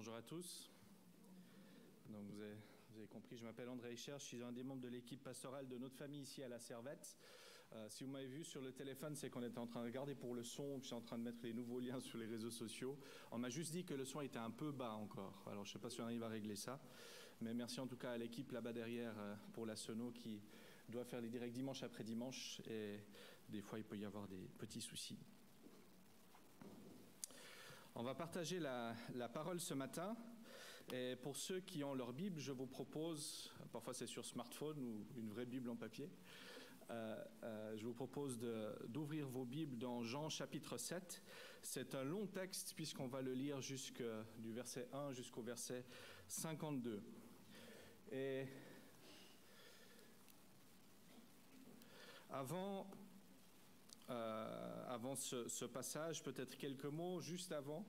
Bonjour à tous. Donc vous avez compris, je m'appelle André Eicher, je suis un des membres de l'équipe pastorale de notre famille ici à la Servette. Si vous m'avez vu sur le téléphone, c'est qu'on était en train de regarder pour le son, que je suis en train de mettre les nouveaux liens sur les réseaux sociaux. On m'a juste dit que le son était un peu bas encore. Alors je ne sais pas si on arrive à régler ça. Mais merci en tout cas à l'équipe là-bas derrière pour la sono qui doit faire les directs dimanche après dimanche. Et des fois, il peut y avoir des petits soucis. On va partager la parole ce matin. Et pour ceux qui ont leur Bible, je vous propose, parfois c'est sur smartphone ou une vraie Bible en papier, je vous propose d'ouvrir vos Bibles dans Jean chapitre 7. C'est un long texte puisqu'on va le lire du verset 1 jusqu'au verset 52. Et avant ce passage, peut-être quelques mots. Juste avant,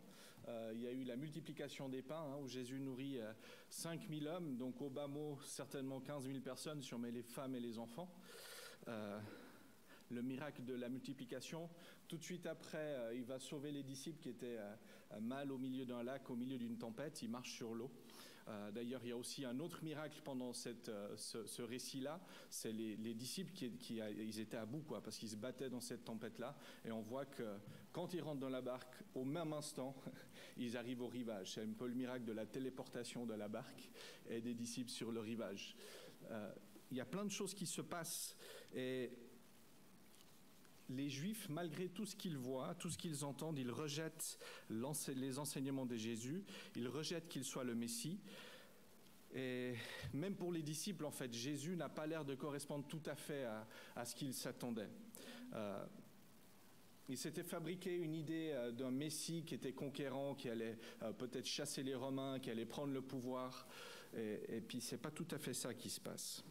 il y a eu la multiplication des pains, où Jésus nourrit 5000 hommes, donc au bas mot, certainement 15 000 personnes, si on met les femmes et les enfants. Le miracle de la multiplication. Tout de suite après, il va sauver les disciples qui étaient mal au milieu d'un lac, au milieu d'une tempête. Il marche sur l'eau. D'ailleurs, il y a aussi un autre miracle pendant ce récit-là. C'est les disciples ils étaient à bout, parce qu'ils se battaient dans cette tempête-là. Et on voit que quand ils rentrent dans la barque, au même instant, ils arrivent au rivage. C'est un peu le miracle de la téléportation de la barque et des disciples sur le rivage. Il y a plein de choses qui se passent. Et les Juifs, malgré tout ce qu'ils voient, tout ce qu'ils entendent, ils rejettent les enseignements de Jésus, ils rejettent qu'il soit le Messie. Et même pour les disciples, en fait, Jésus n'a pas l'air de correspondre tout à fait à ce qu'ils s'attendaient. Il s'était fabriqué une idée d'un Messie qui était conquérant, qui allait peut-être chasser les Romains, qui allait prendre le pouvoir. Et puis, c'est pas tout à fait ça qui se passe.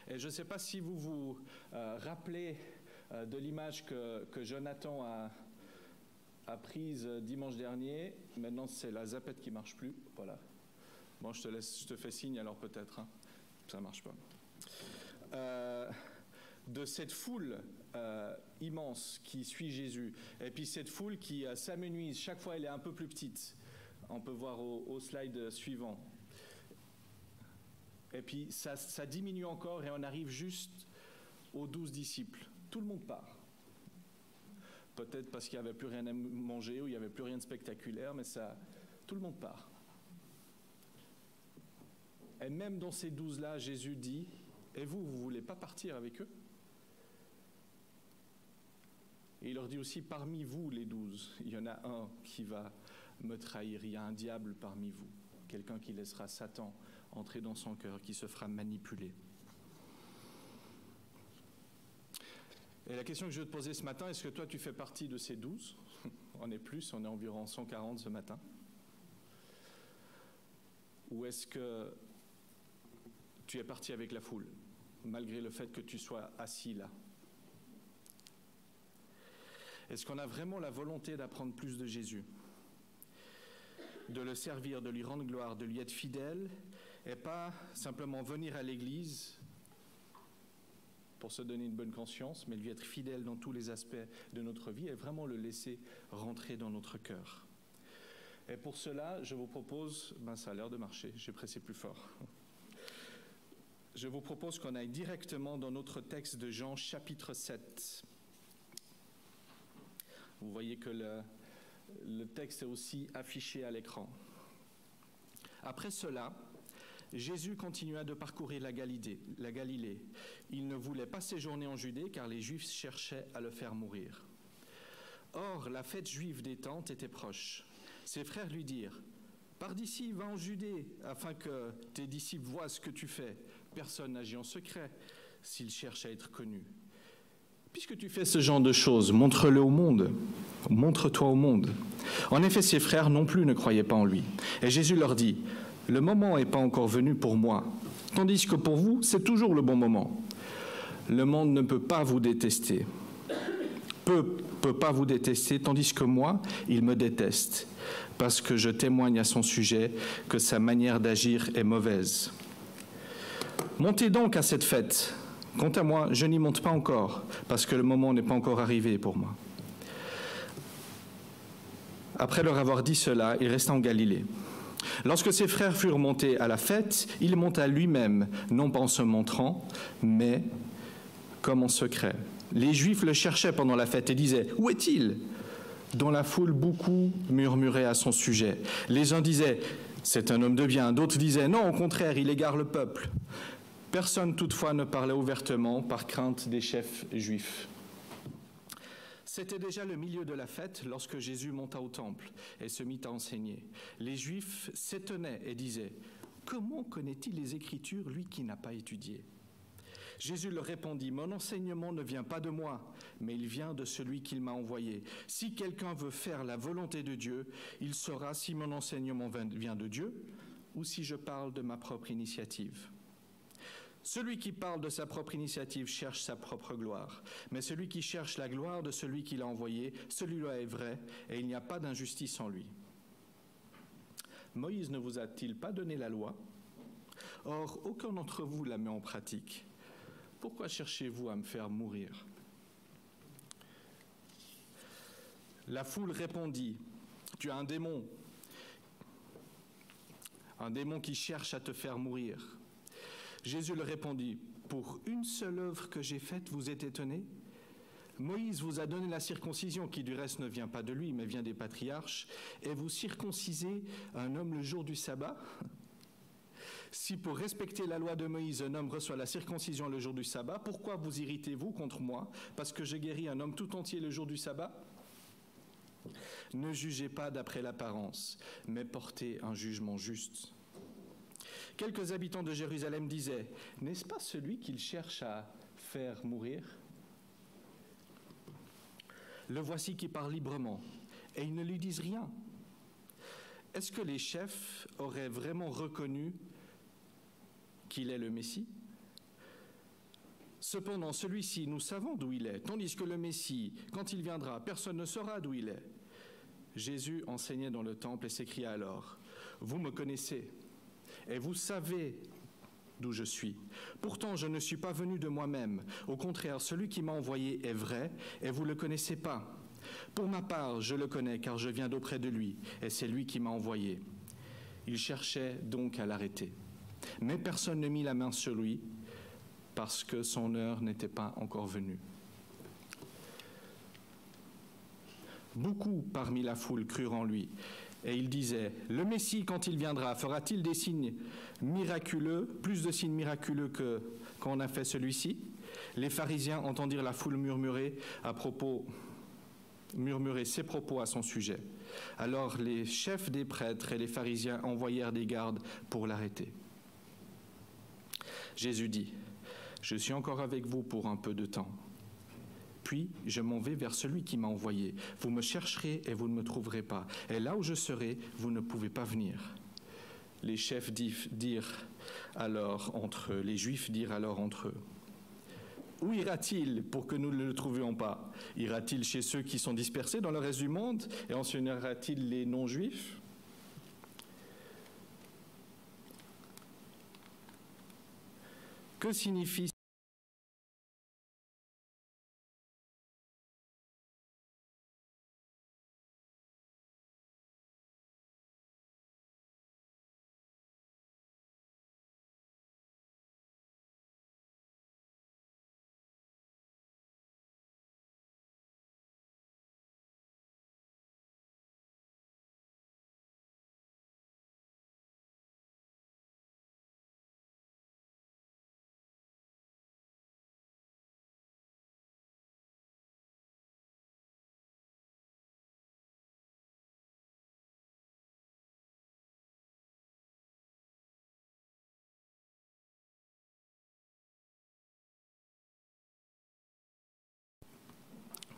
Et je ne sais pas si vous vous rappelez de l'image que Jonathan a prise dimanche dernier. Maintenant, c'est la zappette qui ne marche plus. Voilà. Bon, je te fais signe alors peut-être. Ça ne marche pas. De cette foule immense qui suit Jésus. Et puis cette foule qui s'amenuise. Chaque fois, elle est un peu plus petite. On peut voir au slide suivant. Et puis ça diminue encore et on arrive juste aux 12 disciples. Tout le monde part. Peut-être parce qu'il n'y avait plus rien à manger ou il n'y avait plus rien de spectaculaire, mais tout le monde part. Et même dans ces 12-là, Jésus dit, « Et vous ne voulez pas partir avec eux ?» Et il leur dit aussi, « Parmi vous, les 12, il y en a un qui va me trahir. Il y a un diable parmi vous, quelqu'un qui laissera Satan entrer dans son cœur, qui se fera manipuler. » Et la question que je vais te poser ce matin, est-ce que toi tu fais partie de ces 12 ? On est plus, on est environ 140 ce matin. Ou est-ce que tu es parti avec la foule, malgré le fait que tu sois assis là ? Est-ce qu'on a vraiment la volonté d'apprendre plus de Jésus ? De le servir, de lui rendre gloire, de lui être fidèle, et pas simplement venir à l'église pour se donner une bonne conscience, mais lui être fidèle dans tous les aspects de notre vie et vraiment le laisser rentrer dans notre cœur. Et pour cela, je vous propose, ça a l'air de marcher, j'ai pressé plus fort. Je vous propose qu'on aille directement dans notre texte de Jean chapitre 7. Vous voyez que le texte est aussi affiché à l'écran. Après cela, Jésus continua de parcourir la Galilée. Il ne voulait pas séjourner en Judée car les Juifs cherchaient à le faire mourir. Or, la fête juive des Tentes était proche. Ses frères lui dirent, « Pars d'ici, va en Judée, afin que tes disciples voient ce que tu fais. Personne n'agit en secret s'il cherche à être connu. Puisque tu fais ce genre de choses, montre-le au monde. Montre-toi au monde. » En effet, ses frères non plus ne croyaient pas en lui. Et Jésus leur dit, « Le moment n'est pas encore venu pour moi, tandis que pour vous, c'est toujours le bon moment. Le monde ne peut pas vous détester. Peut pas vous détester, tandis que moi, il me déteste, parce que je témoigne à son sujet que sa manière d'agir est mauvaise. Montez donc à cette fête. Quant à moi, je n'y monte pas encore, parce que le moment n'est pas encore arrivé pour moi. » Après leur avoir dit cela, il resta en Galilée. Lorsque ses frères furent montés à la fête, il monta lui-même, non pas en se montrant, mais comme en secret. Les Juifs le cherchaient pendant la fête et disaient « Où est-il » Dans la foule, beaucoup murmuraient à son sujet. Les uns disaient « C'est un homme de bien », d'autres disaient « Non, au contraire, il égare le peuple ». Personne toutefois ne parlait ouvertement par crainte des chefs juifs. C'était déjà le milieu de la fête lorsque Jésus monta au temple et se mit à enseigner. Les Juifs s'étonnaient et disaient « Comment connaît-il les Écritures, lui qui n'a pas étudié ?» Jésus leur répondit « Mon enseignement ne vient pas de moi, mais il vient de celui qui m'a envoyé. Si quelqu'un veut faire la volonté de Dieu, il saura si mon enseignement vient de Dieu ou si je parle de ma propre initiative. » Celui qui parle de sa propre initiative cherche sa propre gloire, mais celui qui cherche la gloire de celui qui l'a envoyé, celui-là est vrai, et il n'y a pas d'injustice en lui. Moïse ne vous a-t-il pas donné la loi? Or, aucun d'entre vous la met en pratique. Pourquoi cherchez-vous à me faire mourir? La foule répondit, tu as un démon qui cherche à te faire mourir. Jésus leur répondit, pour une seule œuvre que j'ai faite, vous êtes étonnés? Moïse vous a donné la circoncision, qui du reste ne vient pas de lui, mais vient des patriarches, et vous circoncisez un homme le jour du sabbat? Si pour respecter la loi de Moïse, un homme reçoit la circoncision le jour du sabbat, pourquoi vous irritez-vous contre moi, parce que je guéris un homme tout entier le jour du sabbat? Ne jugez pas d'après l'apparence, mais portez un jugement juste. Quelques habitants de Jérusalem disaient, « N'est-ce pas celui qu'il cherche à faire mourir? Le voici qui parle librement, et ils ne lui disent rien. » Est-ce que les chefs auraient vraiment reconnu qu'il est le Messie? Cependant, celui-ci, nous savons d'où il est, tandis que le Messie, quand il viendra, personne ne saura d'où il est. Jésus enseignait dans le temple et s'écria alors, « Vous me connaissez, et vous savez d'où je suis. Pourtant, je ne suis pas venu de moi-même. Au contraire, celui qui m'a envoyé est vrai, et vous ne le connaissez pas. Pour ma part, je le connais, car je viens d'auprès de lui, et c'est lui qui m'a envoyé. » Il cherchait donc à l'arrêter. Mais personne ne mit la main sur lui, parce que son heure n'était pas encore venue. Beaucoup parmi la foule crurent en lui, et il disait, « Le Messie, quand il viendra, fera-t-il des signes miraculeux, plus de signes miraculeux qu'en a fait celui-ci » Les pharisiens entendirent la foule murmurer ses propos à son sujet. Alors les chefs des prêtres et les pharisiens envoyèrent des gardes pour l'arrêter. Jésus dit, « Je suis encore avec vous pour un peu de temps. Puis je m'en vais vers celui qui m'a envoyé. Vous me chercherez et vous ne me trouverez pas. Et là où je serai, vous ne pouvez pas venir. » Les chefs dirent alors entre eux, les Juifs dirent alors entre eux, « Où ira-t-il pour que nous ne le trouvions pas? Ira-t-il chez ceux qui sont dispersés dans le reste du monde et enseignera-t-il les non-juifs? » Que signifie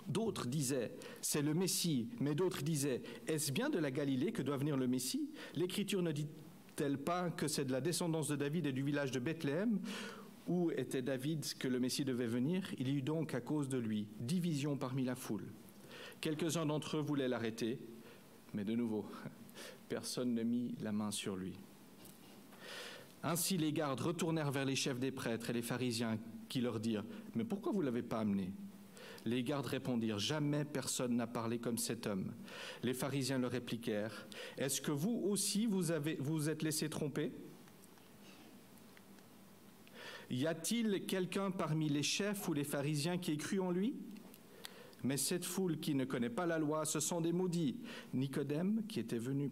D'autres disaient, c'est le Messie, mais d'autres disaient, est-ce bien de la Galilée que doit venir le Messie? L'Écriture ne dit-elle pas que c'est de la descendance de David et du village de Bethléem, où était David que le Messie devait venir? Il y eut donc à cause de lui division parmi la foule. Quelques-uns d'entre eux voulaient l'arrêter, mais de nouveau, personne ne mit la main sur lui. Ainsi les gardes retournèrent vers les chefs des prêtres et les pharisiens qui leur dirent, mais pourquoi vous ne l'avez pas amené? Les gardes répondirent, « Jamais personne n'a parlé comme cet homme. » Les pharisiens leur répliquèrent, « Est-ce que vous aussi vous êtes laissé tromper ? Y a-t-il quelqu'un parmi les chefs ou les pharisiens qui ait cru en lui ? Mais cette foule qui ne connaît pas la loi, ce sont des maudits. » Nicodème, qui était venu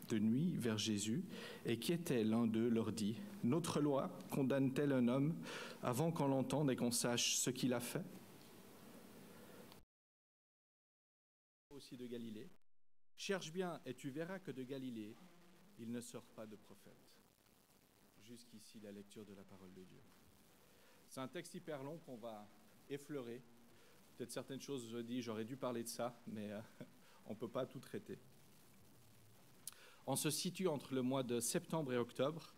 de nuit vers Jésus et qui était l'un d'eux, leur dit, « Notre loi condamne-t-elle un homme avant qu'on l'entende et qu'on sache ce qu'il a fait ? » Aussi de Galilée. Cherche bien et tu verras que de Galilée, il ne sort pas de prophète. Jusqu'ici, la lecture de la parole de Dieu. C'est un texte hyper long qu'on va effleurer. Peut-être certaines choses, je dis, j'aurais dû parler de ça, mais on ne peut pas tout traiter. On se situe entre le mois de septembre et octobre,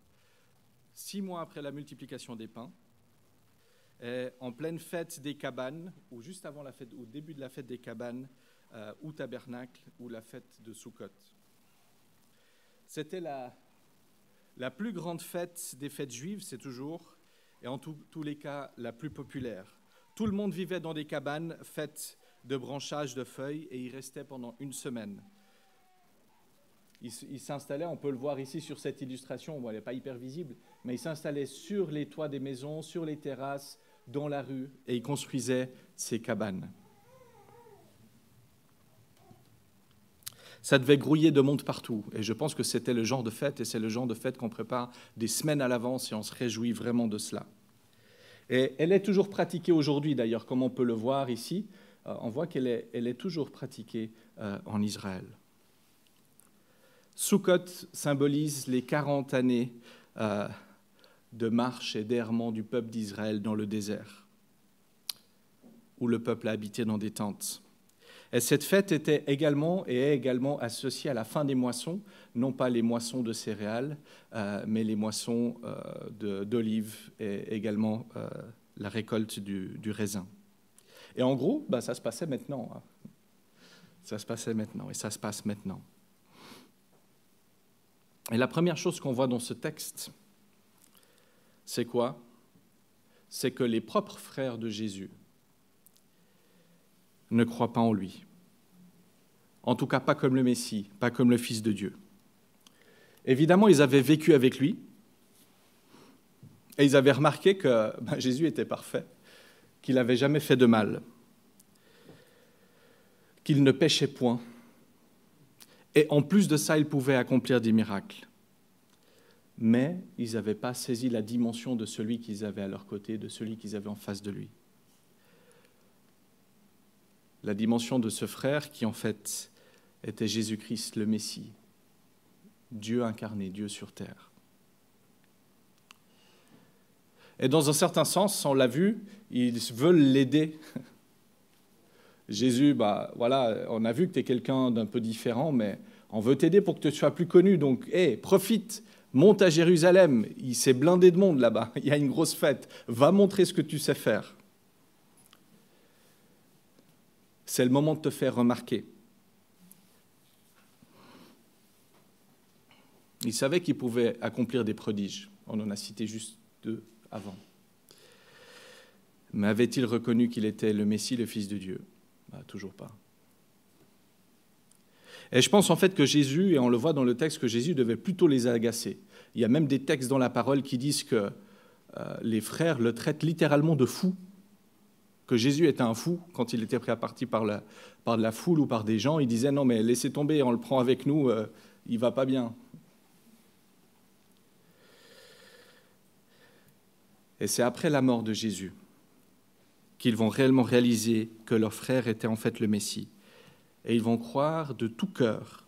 6 mois après la multiplication des pains, et en pleine fête des cabanes, ou juste avant la fête, au début de la fête des cabanes, ou tabernacle, ou la fête de Sukkot. C'était la plus grande fête des fêtes juives, c'est toujours, et en tous les cas, la plus populaire. Tout le monde vivait dans des cabanes faites de branchages de feuilles, et y restait pendant 1 semaine. Il s'installait, on peut le voir ici sur cette illustration, bon, elle n'est pas hyper visible, mais il s'installait sur les toits des maisons, sur les terrasses, dans la rue, et il construisait ces cabanes. Ça devait grouiller de monde partout, et je pense que c'était le genre de fête, et c'est le genre de fête qu'on prépare des semaines à l'avance, et on se réjouit vraiment de cela. Et elle est toujours pratiquée aujourd'hui, d'ailleurs, comme on peut le voir ici, on voit qu'elle est toujours pratiquée en Israël. Sukkot symbolise les 40 années de marche et d'errement du peuple d'Israël dans le désert, où le peuple a habité dans des tentes. Et cette fête était également et est également associée à la fin des moissons, non pas les moissons de céréales, mais les moissons d'olives et également la récolte du raisin. Et en gros, ça se passait maintenant. Ça se passait maintenant et ça se passe maintenant. Et la première chose qu'on voit dans ce texte, c'est quoi ? C'est que les propres frères de Jésus ne croient pas en lui. En tout cas, pas comme le Messie, pas comme le Fils de Dieu. Évidemment, ils avaient vécu avec lui et ils avaient remarqué que Jésus était parfait, qu'il n'avait jamais fait de mal, qu'il ne péchait point. Et en plus de ça, il pouvait accomplir des miracles. Mais ils n'avaient pas saisi la dimension de celui qu'ils avaient à leur côté, de celui qu'ils avaient en face de lui. La dimension de ce frère qui, en fait, était Jésus-Christ, le Messie, Dieu incarné, Dieu sur terre. Et dans un certain sens, on l'a vu, ils veulent l'aider. Jésus, voilà, on a vu que tu es quelqu'un d'un peu différent, mais on veut t'aider pour que tu sois plus connu. Donc, profite, monte à Jérusalem. Il s'est blindé de monde là-bas. Il y a une grosse fête. Va montrer ce que tu sais faire. C'est le moment de te faire remarquer. Il savait qu'il pouvait accomplir des prodiges. On en a cité juste 2 avant. Mais avait-il reconnu qu'il était le Messie, le Fils de Dieu ? Toujours pas. Et je pense en fait que Jésus, et on le voit dans le texte, que Jésus devait plutôt les agacer. Il y a même des textes dans la parole qui disent que les frères le traitent littéralement de fou, que Jésus était un fou quand il était pris à partie par de la foule ou par des gens. Il disait « Non, mais laissez tomber, on le prend avec nous, il ne va pas bien ». Et c'est après la mort de Jésus qu'ils vont réellement réaliser que leur frère était en fait le Messie. Et ils vont croire de tout cœur.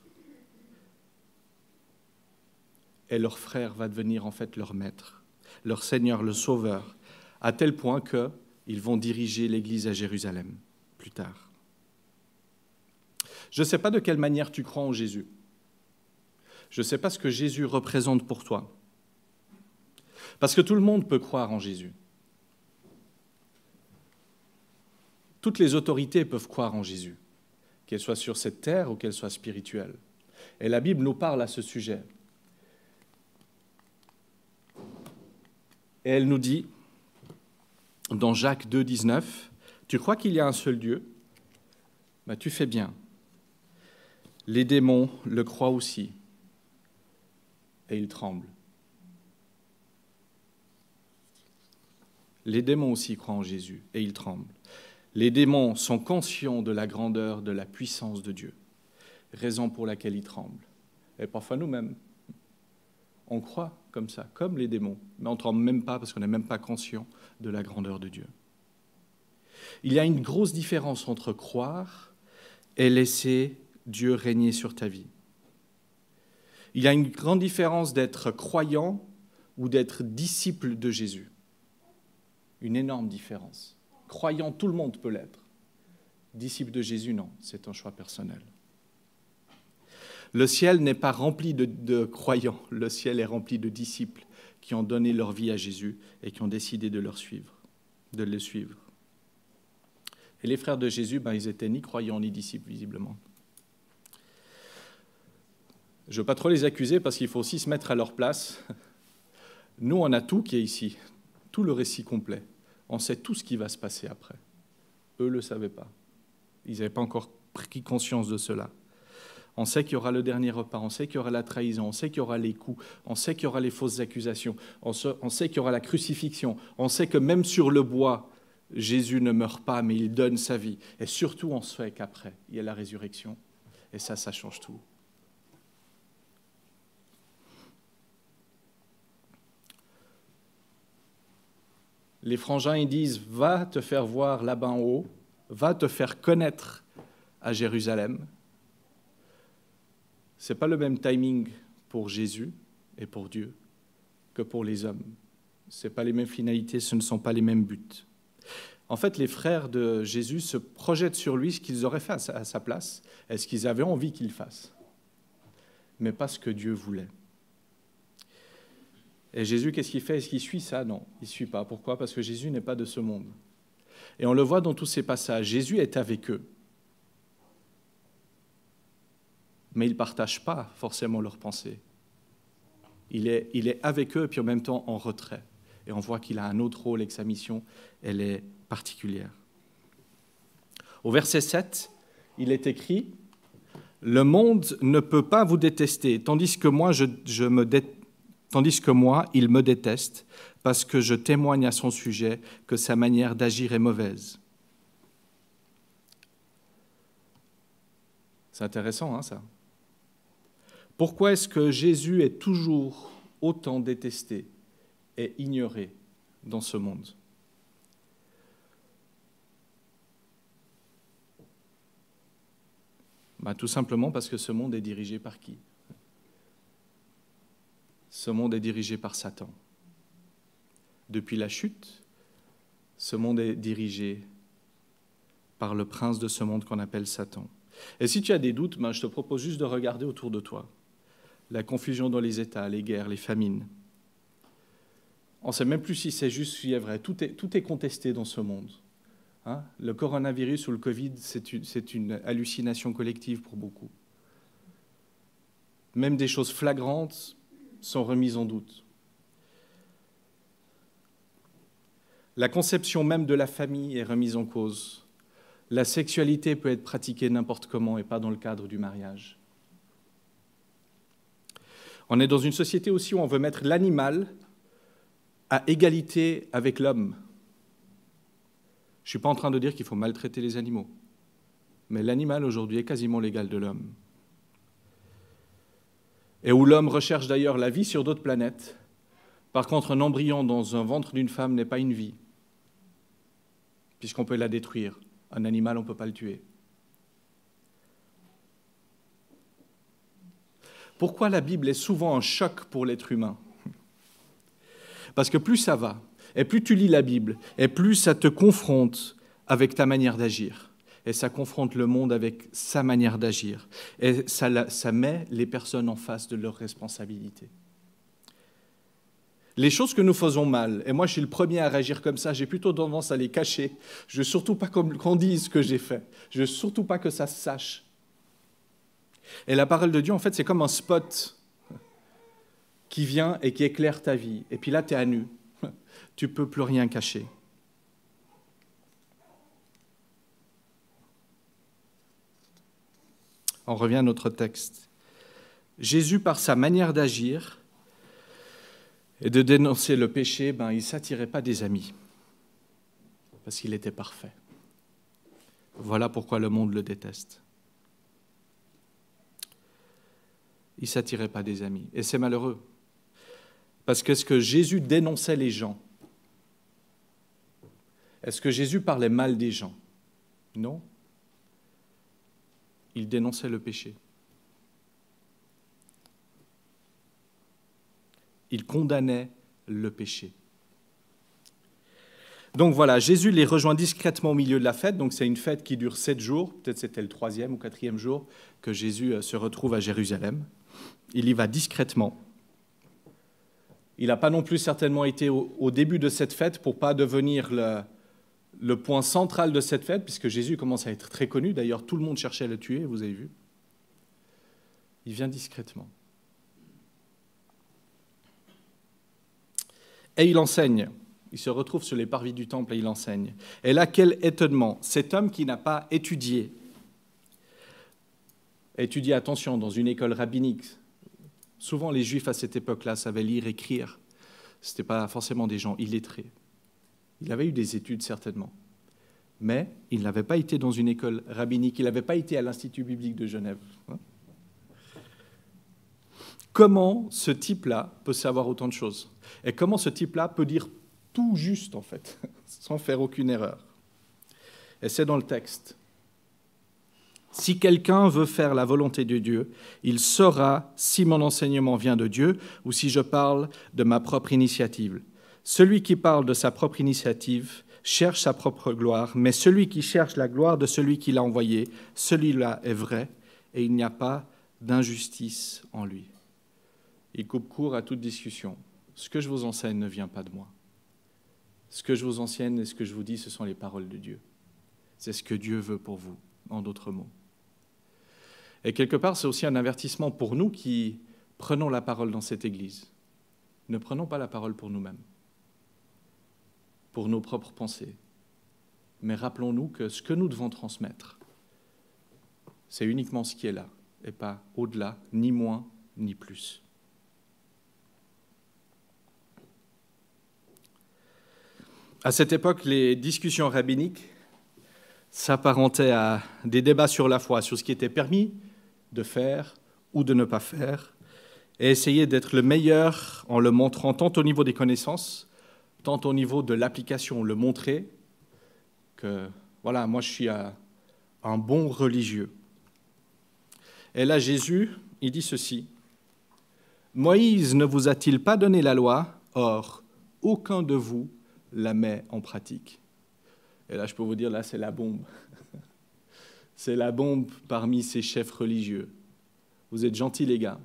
Et leur frère va devenir en fait leur maître, leur Seigneur, le Sauveur, à tel point qu'ils vont diriger l'Église à Jérusalem plus tard. Je ne sais pas de quelle manière tu crois en Jésus. Je ne sais pas ce que Jésus représente pour toi. Parce que tout le monde peut croire en Jésus. Toutes les autorités peuvent croire en Jésus, qu'elles soient sur cette terre ou qu'elles soient spirituelles. Et la Bible nous parle à ce sujet. Et elle nous dit, dans Jacques 2, 19, « Tu crois qu'il y a un seul Dieu? Ben, tu fais bien. Les démons le croient aussi, et ils tremblent. Les démons aussi croient en Jésus, et ils tremblent. Les démons sont conscients de la grandeur, de la puissance de Dieu, raison pour laquelle ils tremblent. Et parfois nous-mêmes, on croit comme ça, comme les démons, mais on ne tremble même pas parce qu'on n'est même pas conscient de la grandeur de Dieu. Il y a une grosse différence entre croire et laisser Dieu régner sur ta vie. Il y a une grande différence d'être croyant ou d'être disciple de Jésus. Une énorme différence. Croyant, tout le monde peut l'être. Disciple de Jésus, non, c'est un choix personnel. Le ciel n'est pas rempli de croyants, le ciel est rempli de disciples qui ont donné leur vie à Jésus et qui ont décidé de le suivre. Et les frères de Jésus, ils n'étaient ni croyants ni disciples, visiblement. Je ne veux pas trop les accuser parce qu'il faut aussi se mettre à leur place. Nous, on a tout qui est ici, tout le récit complet. On sait tout ce qui va se passer après. Eux ne le savaient pas. Ils n'avaient pas encore pris conscience de cela. On sait qu'il y aura le dernier repas, on sait qu'il y aura la trahison, on sait qu'il y aura les coups, on sait qu'il y aura les fausses accusations, on sait qu'il y aura la crucifixion, on sait que même sur le bois, Jésus ne meurt pas, mais il donne sa vie. Et surtout, on sait qu'après, il y a la résurrection. Et ça change tout. Les frangins, ils disent, va te faire voir là-bas en haut, va te faire connaître à Jérusalem. Ce n'est pas le même timing pour Jésus et pour Dieu que pour les hommes. Ce n'est pas les mêmes finalités, ce ne sont pas les mêmes buts. En fait, les frères de Jésus se projettent sur lui ce qu'ils auraient fait à sa place et ce qu'ils avaient envie qu'il fasse, mais pas ce que Dieu voulait. Et Jésus, qu'est-ce qu'il fait? Est-ce qu'il suit ça? Non, il ne suit pas. Pourquoi? Parce que Jésus n'est pas de ce monde. Et on le voit dans tous ces passages. Jésus est avec eux. Mais il ne partage pas forcément leurs pensées. Il est avec eux, puis en même temps en retrait. Et on voit qu'il a un autre rôle et que sa mission, elle est particulière. Au verset 7, il est écrit « Le monde ne peut pas vous détester, tandis que moi, il me déteste, parce que je témoigne à son sujet que sa manière d'agir est mauvaise. » C'est intéressant, hein, ça. Pourquoi est-ce que Jésus est toujours autant détesté et ignoré dans ce monde? Tout simplement parce que ce monde est dirigé par qui? Ce monde est dirigé par Satan. Depuis la chute, ce monde est dirigé par le prince de ce monde qu'on appelle Satan. Et si tu as des doutes, je te propose juste de regarder autour de toi. La confusion dans les États, les guerres, les famines. On ne sait même plus si c'est juste, si c'est vrai. Tout est contesté dans ce monde. Hein? Le coronavirus ou le Covid, c'est une hallucination collective pour beaucoup. Même des choses flagrantes sont remises en doute. La conception même de la famille est remise en cause. La sexualité peut être pratiquée n'importe comment et pas dans le cadre du mariage. On est dans une société aussi où on veut mettre l'animal à égalité avec l'homme. Je ne suis pas en train de dire qu'il faut maltraiter les animaux, mais l'animal aujourd'hui est quasiment l'égal de l'homme. Et où l'homme recherche d'ailleurs la vie sur d'autres planètes. Par contre, un embryon dans un ventre d'une femme n'est pas une vie, puisqu'on peut la détruire. Un animal, on ne peut pas le tuer. Pourquoi la Bible est souvent un choc pour l'être humain? Parce que plus ça va, et plus tu lis la Bible, et plus ça te confronte avec ta manière d'agir. Et ça confronte le monde avec sa manière d'agir. Et ça met les personnes en face de leurs responsabilités. Les choses que nous faisons mal, et moi je suis le premier à réagir comme ça, j'ai plutôt tendance à les cacher. Je ne veux surtout pas qu'on dise ce que j'ai fait. Je ne veux surtout pas que ça se sache. Et la parole de Dieu, en fait, c'est comme un spot qui vient et qui éclaire ta vie. Et puis là, tu es à nu. Tu ne peux plus rien cacher. On revient à notre texte. Jésus, par sa manière d'agir et de dénoncer le péché, il ne s'attirait pas des amis, parce qu'il était parfait. Voilà pourquoi le monde le déteste. Il ne s'attirait pas des amis. Et c'est malheureux. Parce que est-ce que Jésus dénonçait les gens? Est-ce que Jésus parlait mal des gens? Non. Il dénonçait le péché. Il condamnait le péché. Donc voilà, Jésus les rejoint discrètement au milieu de la fête. Donc c'est une fête qui dure 7 jours. Peut-être c'était le 3e ou 4e jour que Jésus se retrouve à Jérusalem. Il y va discrètement. Il n'a pas non plus certainement été au début de cette fête pour ne pas devenir le point central de cette fête, puisque Jésus commence à être très connu. D'ailleurs, tout le monde cherchait à le tuer, vous avez vu. Il vient discrètement. Et il enseigne. Il se retrouve sur les parvis du temple et il enseigne. Et là, quel étonnement. Cet homme qui n'a pas étudié, attention, dans une école rabbinique. Souvent, les Juifs à cette époque-là savaient lire, écrire. Ce n'étaient pas forcément des gens illettrés. Il avait eu des études, certainement. Mais il n'avait pas été dans une école rabbinique. Il n'avait pas été à l'Institut biblique de Genève. Comment ce type-là peut savoir autant de choses? Et comment ce type-là peut dire tout juste, en fait, sans faire aucune erreur? Et c'est dans le texte. Si quelqu'un veut faire la volonté de Dieu, il saura si mon enseignement vient de Dieu ou si je parle de ma propre initiative. Celui qui parle de sa propre initiative cherche sa propre gloire, mais celui qui cherche la gloire de celui qui l'a envoyé, celui-là est vrai, et il n'y a pas d'injustice en lui. Il coupe court à toute discussion. Ce que je vous enseigne ne vient pas de moi. Ce que je vous enseigne et ce que je vous dis, ce sont les paroles de Dieu. C'est ce que Dieu veut pour vous, en d'autres mots. Et quelque part, c'est aussi un avertissement pour nous qui prenons la parole dans cette Église. Ne prenons pas la parole pour nous-mêmes, pour nos propres pensées. Mais rappelons-nous que ce que nous devons transmettre, c'est uniquement ce qui est là, et pas au-delà, ni moins, ni plus. À cette époque, les discussions rabbiniques s'apparentaient à des débats sur la foi, sur ce qui était permis de faire ou de ne pas faire, et essayer d'être le meilleur en le montrant tant au niveau des connaissances, tant au niveau de l'application, le montrer que, voilà, moi je suis un bon religieux. Et là, Jésus, il dit ceci, « Moïse ne vous a-t-il pas donné la loi? Or, aucun de vous la met en pratique. » Et là, je peux vous dire, là, c'est la bombe. C'est la bombe parmi ces chefs religieux. Vous êtes gentils, les gars.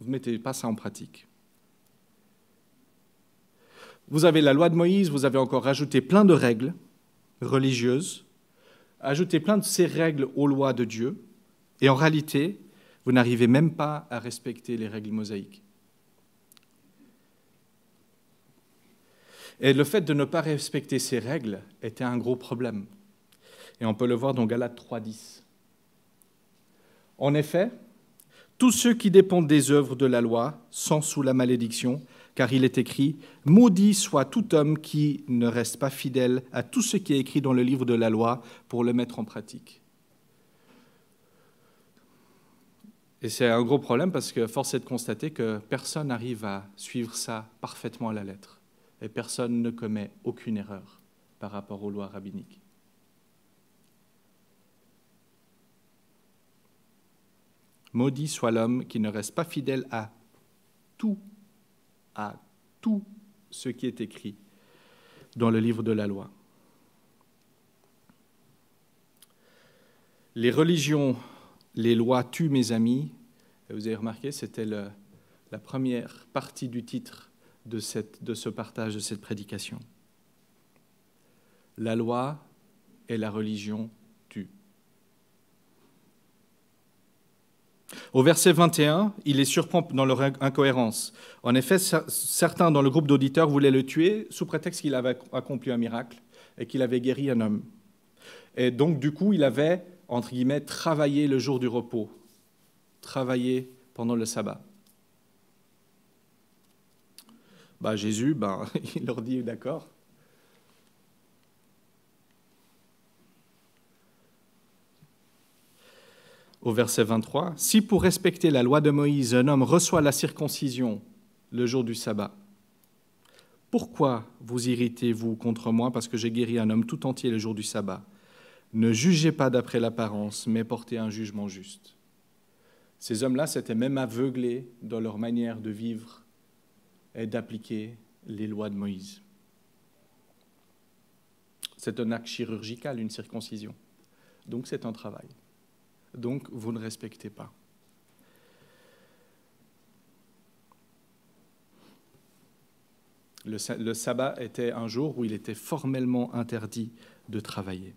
Vous ne mettez pas ça en pratique. Vous avez la loi de Moïse, vous avez encore rajouté plein de règles religieuses, ajouté plein de ces règles aux lois de Dieu, et en réalité, vous n'arrivez même pas à respecter les règles mosaïques. Et le fait de ne pas respecter ces règles était un gros problème. Et on peut le voir dans Galates 3:10. En effet, tous ceux qui dépendent des œuvres de la loi sont sous la malédiction, car il est écrit « Maudit soit tout homme qui ne reste pas fidèle à tout ce qui est écrit dans le livre de la loi pour le mettre en pratique. » Et c'est un gros problème parce que force est de constater que personne n'arrive à suivre ça parfaitement à la lettre. Et personne ne commet aucune erreur par rapport aux lois rabbiniques. Maudit soit l'homme qui ne reste pas fidèle à tout ce qui est écrit dans le livre de la loi. Les religions, les lois tuent, mes amis. Et vous avez remarqué, c'était la première partie du titre de ce partage, de cette prédication. La loi et la religion tuent. Au verset 21, il les surprend dans leur incohérence. En effet, certains dans le groupe d'auditeurs voulaient le tuer sous prétexte qu'il avait accompli un miracle et qu'il avait guéri un homme. Et donc, du coup, il avait entre guillemets, travailler le jour du repos, travailler pendant le sabbat. Jésus, il leur dit d'accord. Au verset 23, « Si pour respecter la loi de Moïse, un homme reçoit la circoncision le jour du sabbat, pourquoi vous irritez-vous contre moi parce que j'ai guéri un homme tout entier le jour du sabbat? Ne jugez pas d'après l'apparence, mais portez un jugement juste. » Ces hommes-là s'étaient même aveuglés dans leur manière de vivre et d'appliquer les lois de Moïse. C'est un acte chirurgical, une circoncision. Donc c'est un travail. Donc vous ne respectez pas. Le sabbat était un jour où il était formellement interdit de travailler.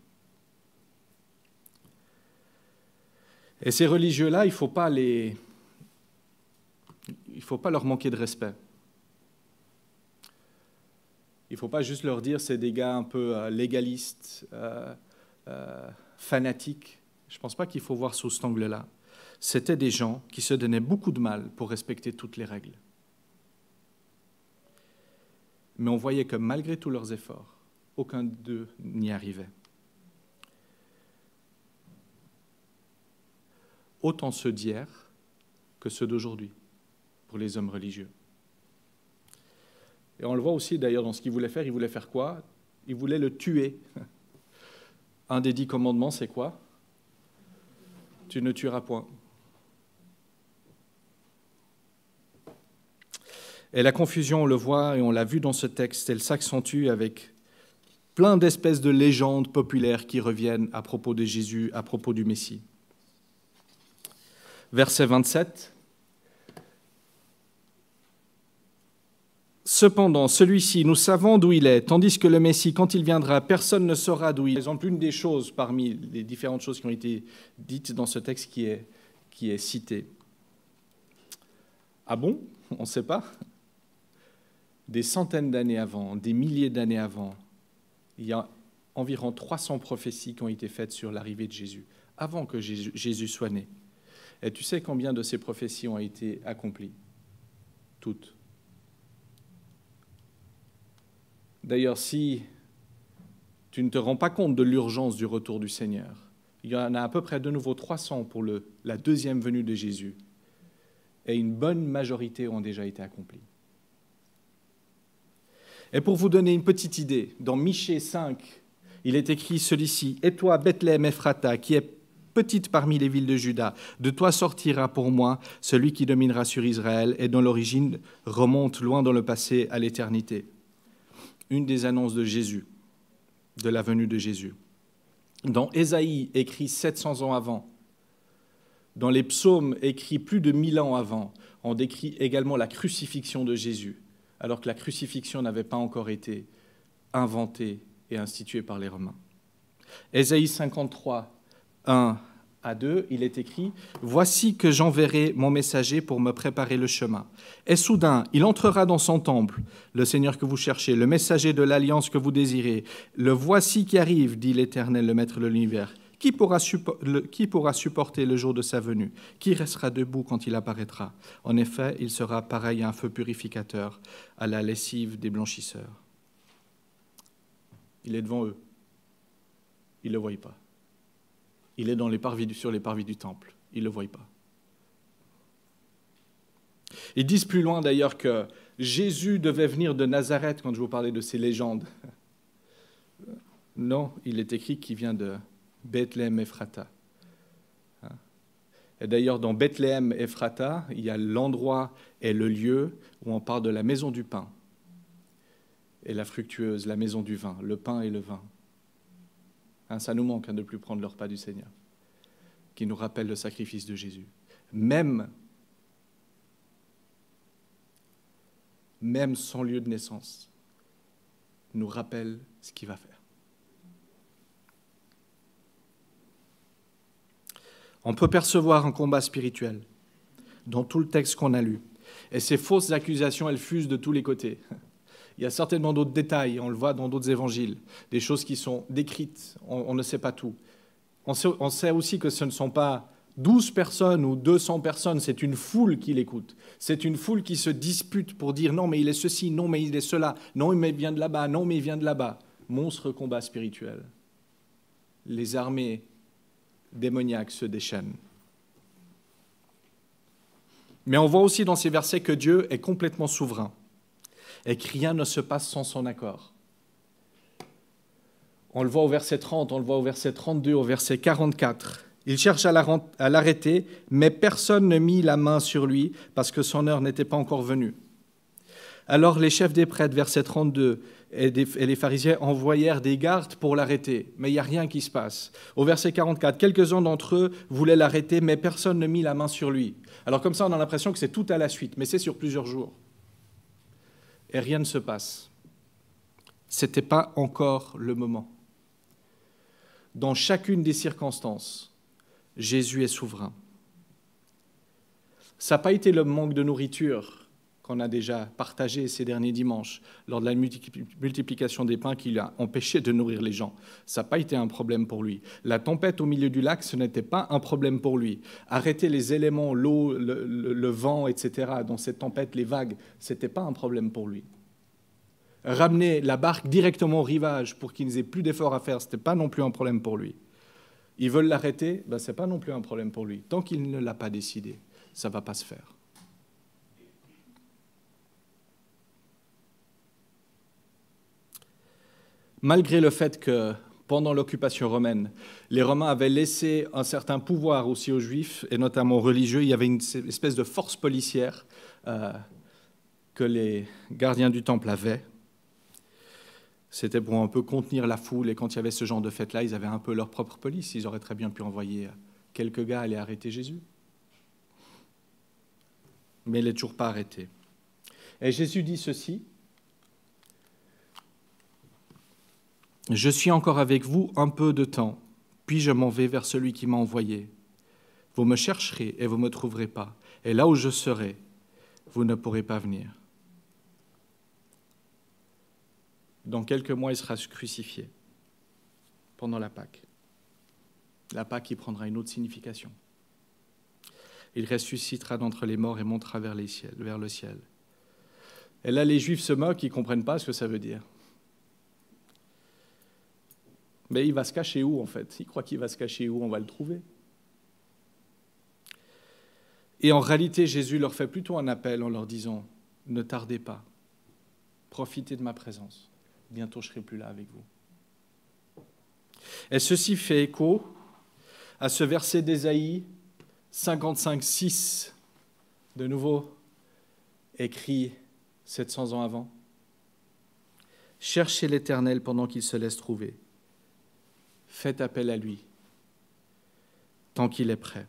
Et ces religieux-là, il ne faut pas leur manquer de respect. Il ne faut pas juste leur dire c'est des gars un peu légalistes, fanatiques. Je ne pense pas qu'il faut voir sous cet angle-là. C'était des gens qui se donnaient beaucoup de mal pour respecter toutes les règles. Mais on voyait que malgré tous leurs efforts, aucun d'eux n'y arrivait. Autant ceux d'hier que ceux d'aujourd'hui, pour les hommes religieux. Et on le voit aussi d'ailleurs dans ce qu'il voulait faire. Il voulait faire quoi? Il voulait le tuer. Un des 10 commandements, c'est quoi? Tu ne tueras point. Et la confusion, on le voit et on l'a vu dans ce texte, elle s'accentue avec plein d'espèces de légendes populaires qui reviennent à propos de Jésus, à propos du Messie. Verset 27. Cependant, celui-ci, nous savons d'où il est, tandis que le Messie, quand il viendra, personne ne saura d'où il est. Par exemple, une des choses parmi les différentes choses qui ont été dites dans ce texte qui est cité. Ah bon? On ne sait pas. Des centaines d'années avant, des milliers d'années avant, il y a environ 300 prophéties qui ont été faites sur l'arrivée de Jésus, avant que Jésus soit né. Et tu sais combien de ces prophéties ont été accomplies? Toutes. D'ailleurs, si tu ne te rends pas compte de l'urgence du retour du Seigneur, il y en a à peu près de nouveau 300 pour la deuxième venue de Jésus, et une bonne majorité ont déjà été accomplies. Et pour vous donner une petite idée, dans Michée 5, il est écrit celui-ci, « Et toi, Bethléem Ephrata, qui est petite parmi les villes de Juda, de toi sortira pour moi celui qui dominera sur Israël et dont l'origine remonte loin dans le passé à l'éternité. » Une des annonces de Jésus, de la venue de Jésus. Dans Ésaïe, écrit 700 ans avant, dans les psaumes, écrits plus de 1000 ans avant, on décrit également la crucifixion de Jésus, alors que la crucifixion n'avait pas encore été inventée et instituée par les Romains. Ésaïe 53, 1 à 2, il est écrit « Voici que j'enverrai mon messager pour me préparer le chemin. Et soudain, il entrera dans son temple, le Seigneur que vous cherchez, le messager de l'alliance que vous désirez. Le voici qui arrive, dit l'Éternel, le Maître de l'univers. Qui pourra supporter le jour de sa venue? Qui restera debout quand il apparaîtra? En effet, il sera pareil à un feu purificateur, à la lessive des blanchisseurs. » Il est devant eux. Ils ne le voient pas. Il est sur les parvis du temple. Ils ne le voient pas. Ils disent plus loin d'ailleurs que Jésus devait venir de Nazareth quand je vous parlais de ces légendes. Non, il est écrit qu'il vient de Bethléem Ephrata. Et d'ailleurs, dans Bethléem Ephrata, il y a l'endroit et le lieu où on parle de la maison du pain et la fructueuse, la maison du vin, le pain et le vin. Ça nous manque de ne plus prendre le repas du Seigneur, qui nous rappelle le sacrifice de Jésus. Même son lieu de naissance nous rappelle ce qu'il va faire. On peut percevoir un combat spirituel dans tout le texte qu'on a lu. Et ces fausses accusations, elles fusent de tous les côtés. Il y a certainement d'autres détails, on le voit dans d'autres évangiles, des choses qui sont décrites, on ne sait pas tout. On sait aussi que ce ne sont pas 12 personnes ou 200 personnes, c'est une foule qui l'écoute. C'est une foule qui se dispute pour dire non mais il est ceci, non mais il est cela, non mais il vient de là-bas, non mais il vient de là-bas. Monstre combat spirituel. Les armées démoniaques se déchaînent. Mais on voit aussi dans ces versets que Dieu est complètement souverain et que rien ne se passe sans son accord. On le voit au verset 30, on le voit au verset 32, au verset 44. Il cherche à l'arrêter, mais personne ne mit la main sur lui parce que son heure n'était pas encore venue. Alors les chefs des prêtres, verset 32, et les pharisiens envoyèrent des gardes pour l'arrêter, mais il n'y a rien qui se passe. Au verset 44, quelques-uns d'entre eux voulaient l'arrêter, mais personne ne mit la main sur lui. Alors comme ça, on a l'impression que c'est tout à la suite, mais c'est sur plusieurs jours. Et rien ne se passe. Ce n'était pas encore le moment. Dans chacune des circonstances, Jésus est souverain. Ça n'a pas été le manque de nourriture qu'on a déjà partagé ces derniers dimanches, lors de la multiplication des pains qui l'a empêché de nourrir les gens. Ça n'a pas été un problème pour lui. La tempête au milieu du lac, ce n'était pas un problème pour lui. Arrêter les éléments, l'eau, le vent, etc., dans cette tempête, les vagues, ce n'était pas un problème pour lui. Ramener la barque directement au rivage pour qu'ils n'aient plus d'efforts à faire, ce n'était pas non plus un problème pour lui. Ils veulent l'arrêter, ce n'est pas non plus un problème pour lui. Tant qu'il ne l'a pas décidé, ça ne va pas se faire. Malgré le fait que, pendant l'occupation romaine, les Romains avaient laissé un certain pouvoir aussi aux Juifs, et notamment aux religieux, il y avait une espèce de force policière que les gardiens du temple avaient. C'était pour un peu contenir la foule, et quand il y avait ce genre de fête-là, ils avaient un peu leur propre police. Ils auraient très bien pu envoyer quelques gars aller arrêter Jésus. Mais il n'est toujours pas arrêté. Et Jésus dit ceci: « Je suis encore avec vous un peu de temps, puis je m'en vais vers celui qui m'a envoyé. Vous me chercherez et vous ne me trouverez pas. Et là où je serai, vous ne pourrez pas venir. » Dans quelques mois, il sera crucifié pendant la Pâque. La Pâque qui prendra une autre signification. Il ressuscitera d'entre les morts et montera vers le ciel. Et là, les Juifs se moquent, ils ne comprennent pas ce que ça veut dire. Mais il va se cacher où, en fait? Ils croient qu'il va se cacher où? On va le trouver. Et en réalité, Jésus leur fait plutôt un appel en leur disant « Ne tardez pas, profitez de ma présence. Bientôt, je ne serai plus là avec vous. » Et ceci fait écho à ce verset d'Ésaïe 55:6, de nouveau écrit 700 ans avant. « Cherchez l'Éternel pendant qu'il se laisse trouver. Faites appel à lui tant qu'il est prêt. »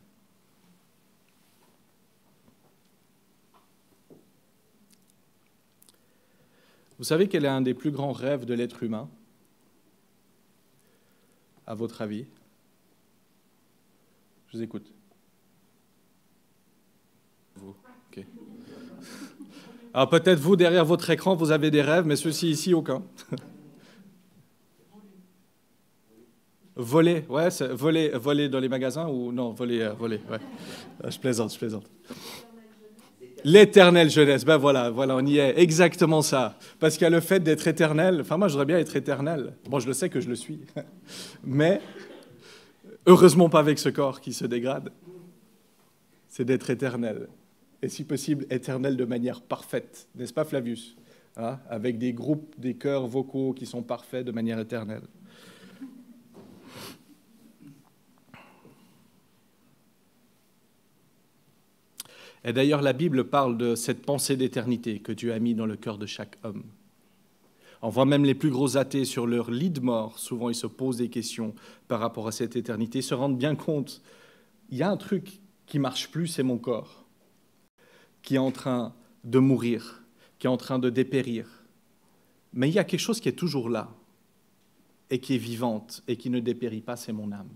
Vous savez quel est un des plus grands rêves de l'être humain, à votre avis? Je vous écoute. Vous, ok. Alors peut-être vous, derrière votre écran, vous avez des rêves, mais ceux-ci ici, aucun. Voler, ouais, voler dans les magasins ou non, voler, ouais. Je plaisante. L'éternelle jeunesse, ben voilà, on y est, exactement ça. Parce qu'il y a le fait d'être éternel. Enfin, moi, je voudrais bien être éternel. Bon, je le sais que je le suis. Mais, heureusement pas avec ce corps qui se dégrade. C'est d'être éternel. Et si possible, éternel de manière parfaite. N'est-ce pas, Flavius? Hein? Avec des groupes, des chœurs vocaux qui sont parfaits de manière éternelle. Et d'ailleurs, la Bible parle de cette pensée d'éternité que Dieu a mis dans le cœur de chaque homme. On voit même les plus gros athées sur leur lit de mort. Souvent, ils se posent des questions par rapport à cette éternité. Ils se rendent bien compte, il y a un truc qui ne marche plus, c'est mon corps, qui est en train de mourir, qui est en train de dépérir. Mais il y a quelque chose qui est toujours là et qui est vivante et qui ne dépérit pas, c'est mon âme.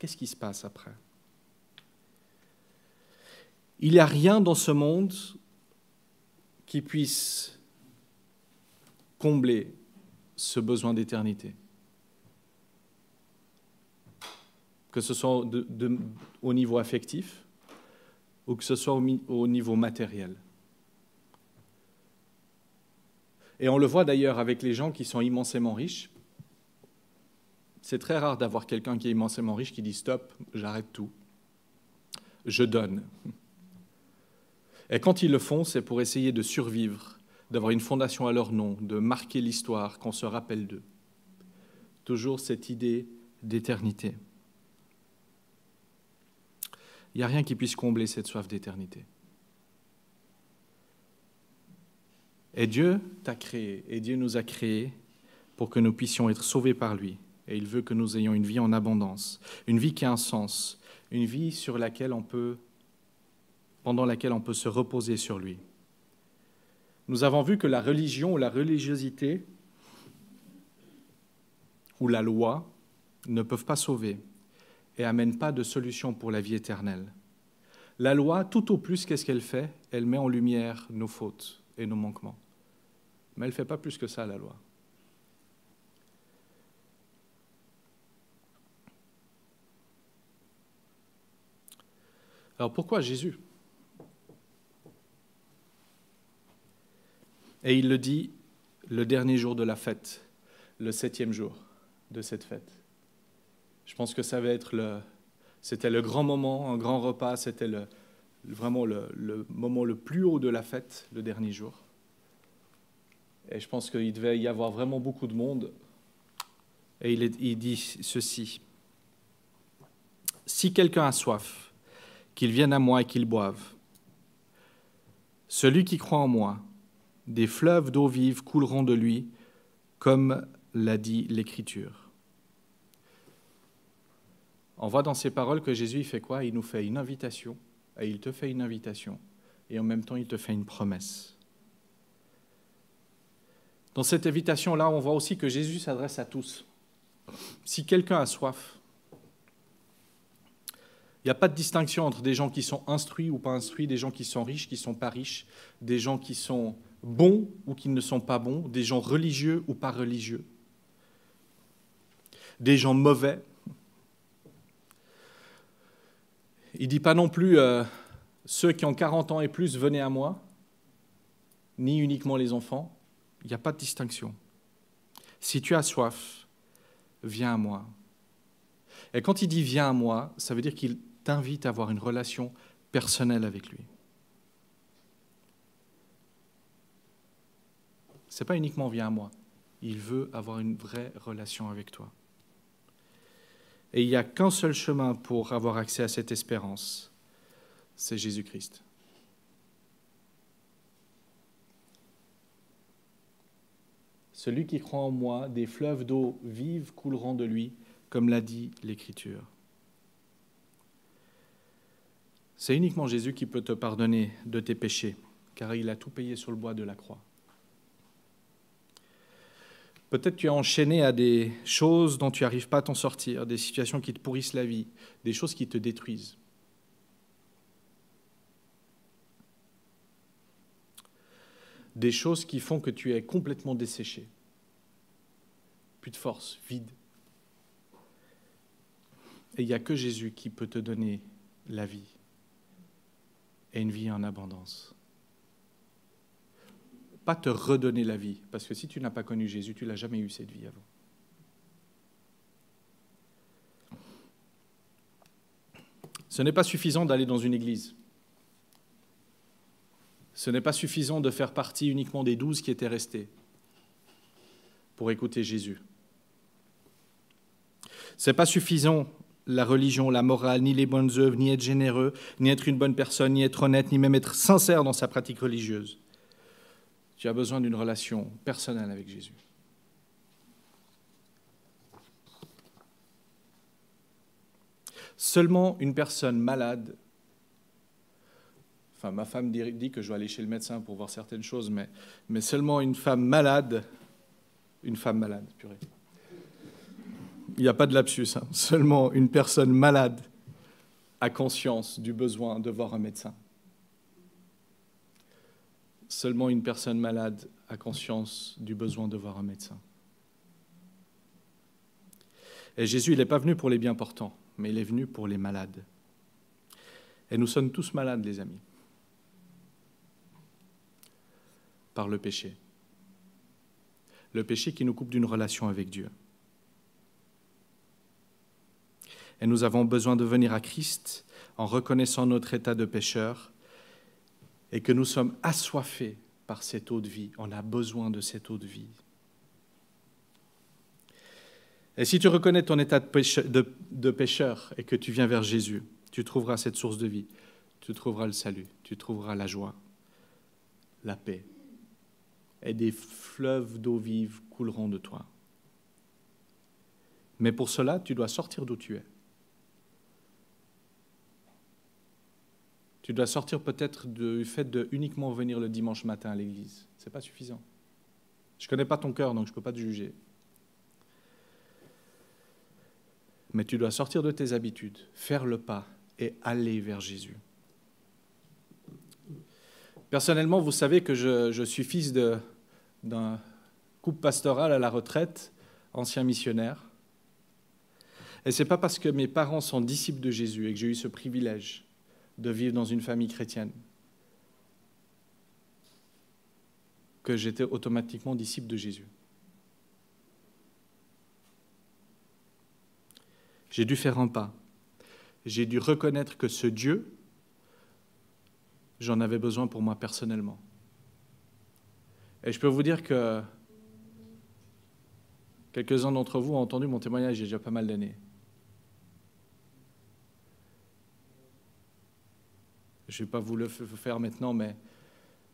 Qu'est-ce qui se passe après ? Il n'y a rien dans ce monde qui puisse combler ce besoin d'éternité. que ce soit au niveau affectif ou que ce soit au niveau matériel. Et on le voit d'ailleurs avec les gens qui sont immensément riches. C'est très rare d'avoir quelqu'un qui est immensément riche qui dit « Stop, j'arrête tout, je donne ». Et quand ils le font, c'est pour essayer de survivre, d'avoir une fondation à leur nom, de marquer l'histoire, qu'on se rappelle d'eux. Toujours cette idée d'éternité. Il n'y a rien qui puisse combler cette soif d'éternité. Et Dieu t'a créé, et Dieu nous a créés pour que nous puissions être sauvés par lui. Et il veut que nous ayons une vie en abondance, une vie qui a un sens, une vie pendant laquelle on peut se reposer sur lui. Nous avons vu que la religion ou la religiosité ou la loi ne peuvent pas sauver et n'amènent pas de solution pour la vie éternelle. La loi, tout au plus, qu'est-ce qu'elle fait? Elle met en lumière nos fautes et nos manquements. Mais elle ne fait pas plus que ça, la loi. Alors pourquoi Jésus? Et il le dit le dernier jour de la fête, le 7e jour de cette fête. Je pense que c'était le grand moment, un grand repas, c'était vraiment le moment le plus haut de la fête, le dernier jour. Et je pense qu'il devait y avoir vraiment beaucoup de monde. Et il dit ceci. « Si quelqu'un a soif, qu'il vienne à moi et qu'il boive. Celui qui croit en moi, des fleuves d'eau vive couleront de lui, comme l'a dit l'Écriture. » On voit dans ces paroles que Jésus il fait quoi? Il nous fait une invitation, et il te fait une invitation, et en même temps il te fait une promesse. Dans cette invitation-là, on voit aussi que Jésus s'adresse à tous. Si quelqu'un a soif, il n'y a pas de distinction entre des gens qui sont instruits ou pas instruits, des gens qui sont riches, qui ne sont pas riches, des gens qui sont bons ou qui ne sont pas bons, des gens religieux ou pas religieux, des gens mauvais. Il ne dit pas non plus ceux qui ont 40 ans et plus, venez à moi, ni uniquement les enfants. Il n'y a pas de distinction. Si tu as soif, viens à moi. Et quand il dit « viens à moi », ça veut dire qu'il t'invite à avoir une relation personnelle avec lui. Ce n'est pas uniquement « viens à moi », il veut avoir une vraie relation avec toi. Et il n'y a qu'un seul chemin pour avoir accès à cette espérance, c'est Jésus-Christ. Celui qui croit en moi, des fleuves d'eau vive couleront de lui, comme l'a dit l'Écriture. C'est uniquement Jésus qui peut te pardonner de tes péchés, car il a tout payé sur le bois de la croix. Peut-être tu es enchaîné à des choses dont tu n'arrives pas à t'en sortir, des situations qui te pourrissent la vie, des choses qui te détruisent. Des choses qui font que tu es complètement desséché. Plus de force, vide. Et il n'y a que Jésus qui peut te donner la vie et une vie en abondance. Pas te redonner la vie, parce que si tu n'as pas connu Jésus, tu n'as jamais eu cette vie avant. Ce n'est pas suffisant d'aller dans une église. Ce n'est pas suffisant de faire partie uniquement des 12 qui étaient restés pour écouter Jésus. Ce n'est pas suffisant la religion, la morale, ni les bonnes œuvres, ni être généreux, ni être une bonne personne, ni être honnête, ni même être sincère dans sa pratique religieuse. Tu as besoin d'une relation personnelle avec Jésus. Seulement une personne malade, enfin ma femme dit que je dois aller chez le médecin pour voir certaines choses, mais seulement une femme malade, purée. Il n'y a pas de lapsus, hein. Seulement une personne malade a conscience du besoin de voir un médecin. Seulement une personne malade a conscience du besoin de voir un médecin. Et Jésus, il n'est pas venu pour les bien portants, mais il est venu pour les malades. Et nous sommes tous malades, les amis, par le péché. Le péché qui nous coupe d'une relation avec Dieu. Et nous avons besoin de venir à Christ en reconnaissant notre état de pécheur et que nous sommes assoiffés par cette eau de vie. On a besoin de cette eau de vie. Et si tu reconnais ton état de pécheur et que tu viens vers Jésus, tu trouveras cette source de vie, tu trouveras le salut, tu trouveras la joie, la paix. Et des fleuves d'eau vive couleront de toi. Mais pour cela, tu dois sortir d'où tu es. Tu dois sortir peut-être du fait de uniquement venir le dimanche matin à l'église. Ce n'est pas suffisant. Je ne connais pas ton cœur, donc je ne peux pas te juger. Mais tu dois sortir de tes habitudes, faire le pas et aller vers Jésus. Personnellement, vous savez que je suis fils d'un couple pastoral à la retraite, ancien missionnaire. Et ce n'est pas parce que mes parents sont disciples de Jésus et que j'ai eu ce privilège de vivre dans une famille chrétienne que j'étais automatiquement disciple de Jésus. J'ai dû faire un pas. J'ai dû reconnaître que ce Dieu, j'en avais besoin pour moi personnellement. Et je peux vous dire que quelques-uns d'entre vous ont entendu mon témoignage il y a déjà pas mal d'années. Je ne vais pas vous le faire maintenant, mais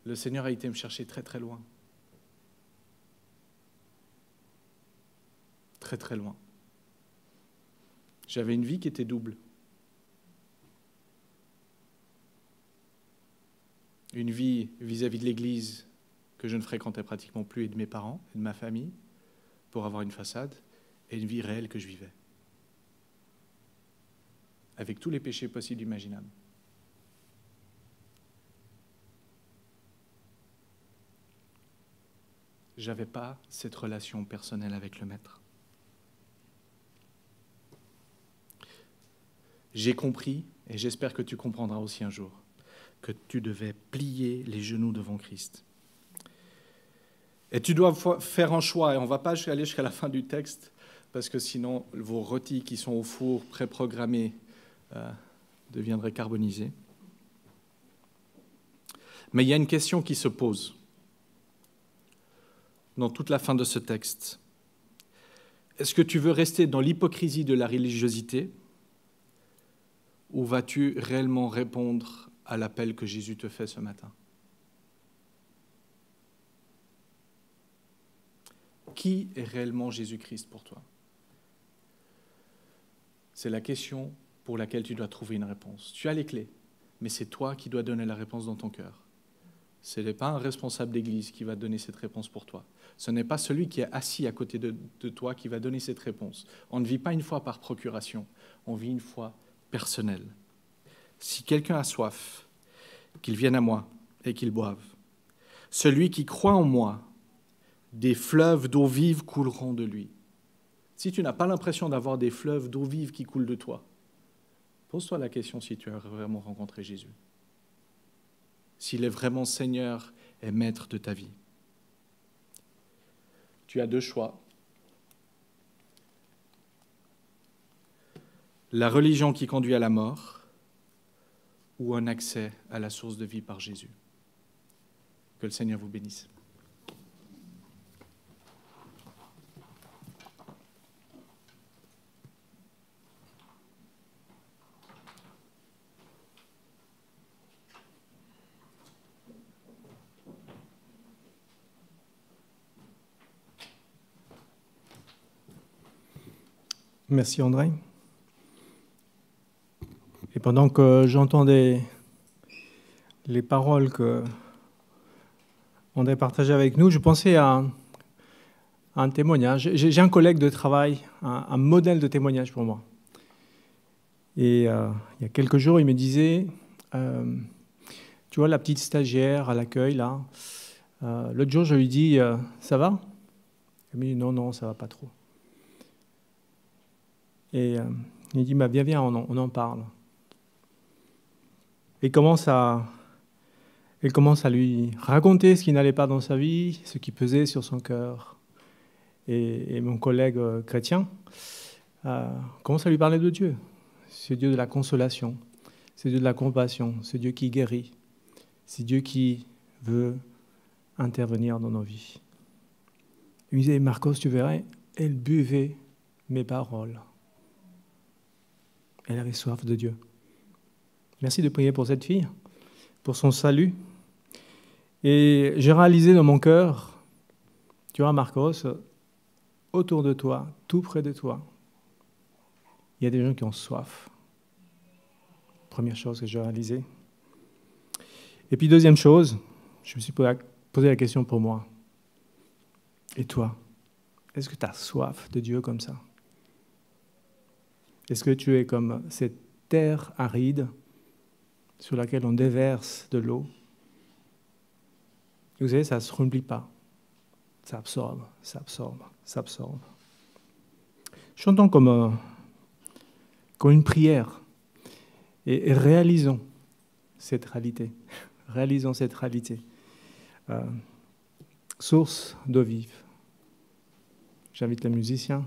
le Seigneur a été me chercher très très loin. Très très loin. J'avais une vie qui était double. Une vie vis-à-vis de l'Église que je ne fréquentais pratiquement plus et de mes parents et de ma famille pour avoir une façade, et une vie réelle que je vivais. Avec tous les péchés possibles et imaginables. Je n'avais pas cette relation personnelle avec le Maître. J'ai compris, et j'espère que tu comprendras aussi un jour, que tu devais plier les genoux devant Christ. Et tu dois faire un choix, et on ne va pas aller jusqu'à la fin du texte, parce que sinon vos rôtis qui sont au four préprogrammés deviendraient carbonisés. Mais il y a une question qui se pose dans toute la fin de ce texte. Est-ce que tu veux rester dans l'hypocrisie de la religiosité ou vas-tu réellement répondre à l'appel que Jésus te fait ce matin? Qui est réellement Jésus-Christ pour toi? C'est la question pour laquelle tu dois trouver une réponse. Tu as les clés, mais c'est toi qui dois donner la réponse dans ton cœur. Ce n'est pas un responsable d'église qui va donner cette réponse pour toi. Ce n'est pas celui qui est assis à côté de toi qui va donner cette réponse. On ne vit pas une fois par procuration, on vit une fois personnelle. Si quelqu'un a soif, qu'il vienne à moi et qu'il boive. Celui qui croit en moi, des fleuves d'eau vive couleront de lui. Si tu n'as pas l'impression d'avoir des fleuves d'eau vive qui coulent de toi, pose-toi la question si tu as vraiment rencontré Jésus. S'il est vraiment Seigneur et Maître de ta vie. Tu as deux choix. La religion qui conduit à la mort ou un accès à la source de vie par Jésus. Que le Seigneur vous bénisse. Merci André. Et pendant que j'entendais les paroles que André partageait avec nous, je pensais à un témoignage. J'ai un collègue de travail, un modèle de témoignage pour moi. Et il y a quelques jours, il me disait, tu vois la petite stagiaire à l'accueil là, l'autre jour je lui dis, ça va? Il me dit, non, ça va pas trop. Et Il dit, viens, on en parle. Il commence à lui raconter ce qui n'allait pas dans sa vie, ce qui pesait sur son cœur. Et mon collègue chrétien commence à lui parler de Dieu. C'est Dieu de la consolation, c'est Dieu de la compassion, c'est Dieu qui guérit, c'est Dieu qui veut intervenir dans nos vies. Il me disait, Marcos, tu verrais, elle buvait mes paroles. Elle avait soif de Dieu. Merci de prier pour cette fille, pour son salut. Et j'ai réalisé dans mon cœur, tu vois Marcos, autour de toi, tout près de toi, il y a des gens qui ont soif. Première chose que j'ai réalisée. Et puis deuxième chose, je me suis posé la question pour moi. Et toi, est-ce que tu as soif de Dieu comme ça? Est-ce que tu es comme cette terre aride sur laquelle on déverse de l'eau? Vous savez, ça ne se remplit pas. Ça absorbe, ça absorbe, ça absorbe. Chantons comme une prière et réalisons cette réalité. Réalisons cette réalité. Source d'eau vive. J'invite les musiciens